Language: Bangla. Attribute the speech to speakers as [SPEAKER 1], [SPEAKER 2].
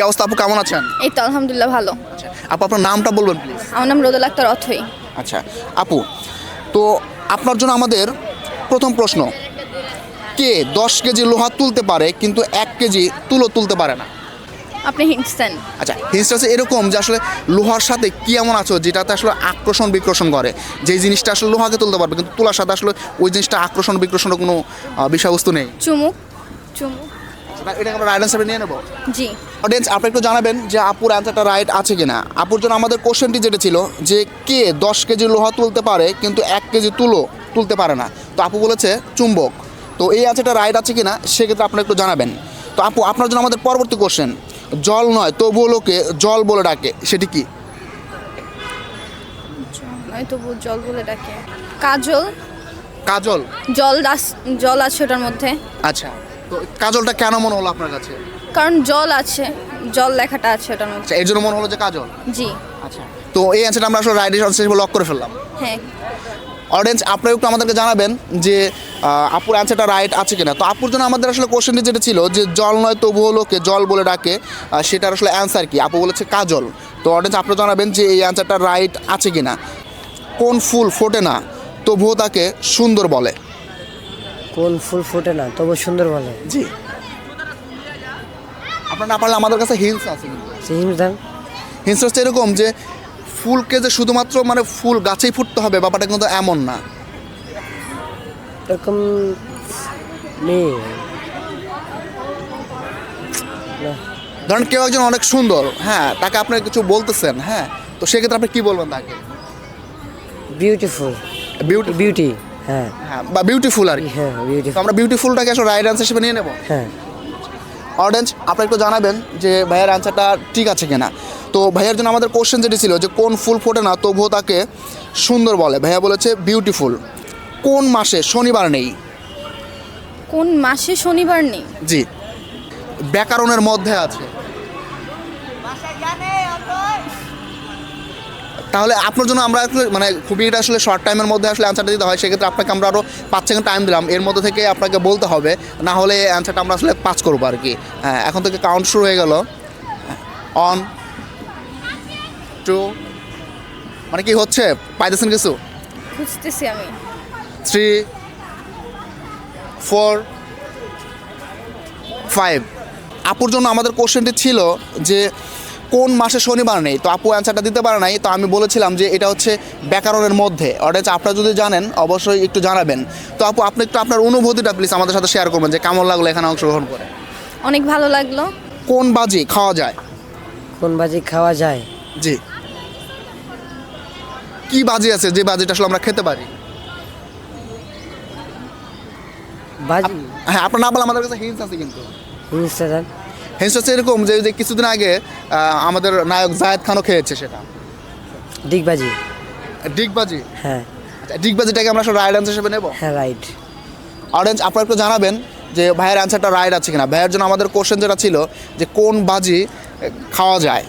[SPEAKER 1] অবস্থা আপু, কেমন আছেন?
[SPEAKER 2] এই তো আলহামদুলিল্লাহ ভালো।
[SPEAKER 1] আচ্ছা আপু, আপনার নামটা বলবেন প্লিজ?
[SPEAKER 2] আমার নাম রোদেলা আক্তার অথই।
[SPEAKER 1] আচ্ছা আপু, তো আপনার জন্য আমাদের প্রথম প্রশ্ন, কে 10 কেজি লোহা তুলতে পারে কিন্তু 1 কেজি তুলো তুলতে পারে না?
[SPEAKER 2] আপনি হিন্টস দেন।
[SPEAKER 1] আচ্ছা, হিন্সটা হচ্ছে এরকম যে আসলে লোহার সাথে কি এমন আছে যেটাতে আসলে আকর্ষণ বিকর্ষণ করে, যেই জিনিসটা আসলে লোহাকে তুলতে পারবে কিন্তু তুলার সাথে আসলে ওই জিনিসটা আকর্ষণ বিকর্ষণের কোনো বিষয়বস্তু নেই।
[SPEAKER 2] চুমুক। চুমুক।
[SPEAKER 1] এটা আমরা রাইট অ্যান্সার নিয়ে নেব।
[SPEAKER 2] জি।
[SPEAKER 1] অডিয়েন্স, আপনি একটু জানাবেন যে আপুর অ্যান্সারটা রাইট আছে কিনা। আপুর জন্য আমাদের কোশ্চেনটি যেটা ছিল যে কে 10 কেজি লোহা তুলতে পারে কিন্তু 1 কেজি তুলো তুলতে পারে না, তো আপু বলেছে চুম্বক। তো এই অ্যান্সারটা রাইট আছে কিনা সেক্ষেত্রে আপনারা একটু জানাবেন। তো আপু, আপনার জন্য আমাদের পরবর্তী কোশ্চেন, জল নয় তবুও লোকে জল বলে ডাকে, সেটি কি?
[SPEAKER 2] নয় তবু জল বলে ডাকে। কাজল।
[SPEAKER 1] কাজল।
[SPEAKER 2] জল আছে ওটার মধ্যে।
[SPEAKER 1] আচ্ছা, তো কাজলটা কেন মনে হলো আপনার কাছে?
[SPEAKER 2] কারণ জল আছে, জল লেখাটা আছে ওটার মধ্যে।
[SPEAKER 1] আচ্ছা, এর জন্য মনে হলো যে কাজল।
[SPEAKER 2] জি।
[SPEAKER 1] আচ্ছা, তো এই অ্যান্সারটা আমরা আসলে রাইট আনসার হিসেবে লক করে ফেললাম।
[SPEAKER 2] হ্যাঁ।
[SPEAKER 1] অডিয়েন্স, আপনারা একটু আমাদেরকে জানাবেন যে আপুর অ্যান্সারটা রাইট আছে কিনা। তো আপুর জন্য আমাদের আসলে কোশ্চেনটি যেটা ছিল যে জল নয় তবুও লোকে জল বলে ডাকে, সেটার আসলে অ্যান্সার কি? আপু বলেছে কাজল। তো অডিয়েন্স, আপনারা জানাবেন যে এই অ্যান্সারটা রাইট আছে কিনা। কোন ফুল ফোটে না তবুও তাকে সুন্দর বলে?
[SPEAKER 3] কোন ফুল ফোটে না তবু সুন্দর বলে?
[SPEAKER 1] জি। আপনারা না পারলে আমাদের কাছে হিন্টস আছে কিন্তু।
[SPEAKER 3] সিমদান।
[SPEAKER 1] হিন্টস হচ্ছে এরকম যে ফুলকে যে শুধুমাত্র মানে ফুল গাছেই ফুটতে হবে ব্যাপারটা কিন্তু এমন না।
[SPEAKER 3] এরকম নেই।
[SPEAKER 1] ধরেন কেউ একজন অনেক সুন্দর, হ্যাঁ, তাকে আপনি কিছু বলতেছেন, হ্যাঁ, তো সেক্ষেত্রে আপনি কি বলবেন তাকে?
[SPEAKER 3] বিউটিফুল।
[SPEAKER 1] Beauty
[SPEAKER 3] beauty. হ্যাঁ।
[SPEAKER 1] হ্যাঁ, বা বিউটিফুল আর কি।
[SPEAKER 3] হ্যাঁ
[SPEAKER 1] তো
[SPEAKER 3] বিউটিফুল।
[SPEAKER 1] আমরা বিউটিফুলটাকে আসলে রাইট অ্যান্সার হিসেবে নিয়ে নেব।
[SPEAKER 3] হ্যাঁ।
[SPEAKER 1] অরেঞ্জ, আপনি একটু জানাবেন যে ভাইয়ের অ্যান্সারটা ঠিক আছে কিনা। তো ভাইয়ার জন্য আমাদের কোশ্চেন যেটি ছিল যে কোন ফুল ফোটে না তবুও তাকে সুন্দর বলে, ভাইয়া বলেছে বিউটিফুল। কোন মাসে শনিবার নেই?
[SPEAKER 2] কোন মাসে শনিবার নেই?
[SPEAKER 1] জি, ব্যাকরণের মধ্যে আছে। তাহলে আপনার জন্য আমরা আসলে মানে খুবই এটা আসলে শর্ট টাইমের মধ্যে আসলে অ্যান্সারটা দিতে হয়, সেক্ষেত্রে আপনাকে আমরা আরও 5 সেকেন্ড টাইম দিলাম, এর মধ্যে থেকে আপনাকে বলতে হবে, না হলে অ্যান্সারটা আমরা আসলে পাস করবো আর কি। হ্যাঁ, এখন থেকে কাউন্ট শুরু হয়ে গেল। 1 2, মানে কি হচ্ছে পাইতেছেন কিছু?
[SPEAKER 2] খুঁজতেছি আমি।
[SPEAKER 1] 3 4 5। আপুর জন্য আমাদের কোশ্চেনটি ছিল যে কোন মাসে শনিবার নেই, তো আপু অ্যান্সারটা দিতে পারে নাই। তো আমি বলেছিলাম যে এটা হচ্ছে ব্যাকরণের মধ্যে। অর্থাৎ আপনারা যদি জানেন অবশ্যই একটু জানাবেন। তো আপু, আপনি একটু আপনার অনুভূতিটা প্লিজ আমাদের সাথে শেয়ার করবেন যে কেমন লাগলো এখানে অংশগ্রহণ করে।
[SPEAKER 2] অনেক ভালো লাগলো।
[SPEAKER 1] কোন বাজি খাওয়া যায়?
[SPEAKER 3] কোন বাজি খাওয়া যায়?
[SPEAKER 1] জি, কি বাজি আছে যে বাজিটা আসলে আমরা খেতে পারি?
[SPEAKER 3] বাজি।
[SPEAKER 1] হ্যাঁ, আপনার না বলে আমাদের কাছে হিন্টস আছে কিন্তু।
[SPEAKER 3] ইনস্টাগ্রাম।
[SPEAKER 1] হিন্টস হচ্ছে এরকম যে যে কিছুদিন আগে আমাদের নায়ক জায়েদ খানও খেয়েছে সেটা।
[SPEAKER 3] ডিগবাজি।
[SPEAKER 1] ডিগবাজি।
[SPEAKER 3] হ্যাঁ।
[SPEAKER 1] আচ্ছা, ডিগবাজিটাকে আমরা আসলে রাইট অ্যান্সার হিসেবে নেব।
[SPEAKER 3] হ্যাঁ রাইট।
[SPEAKER 1] অরেঞ্জ, আপনারা একটু জানাবেন যে ভাইয়ের অ্যান্সারটা রাইট আছে কিনা। ভাইয়ের জন্য আমাদের কোশ্চেন যেটা ছিল যে কোন বাজি খাওয়া যায়।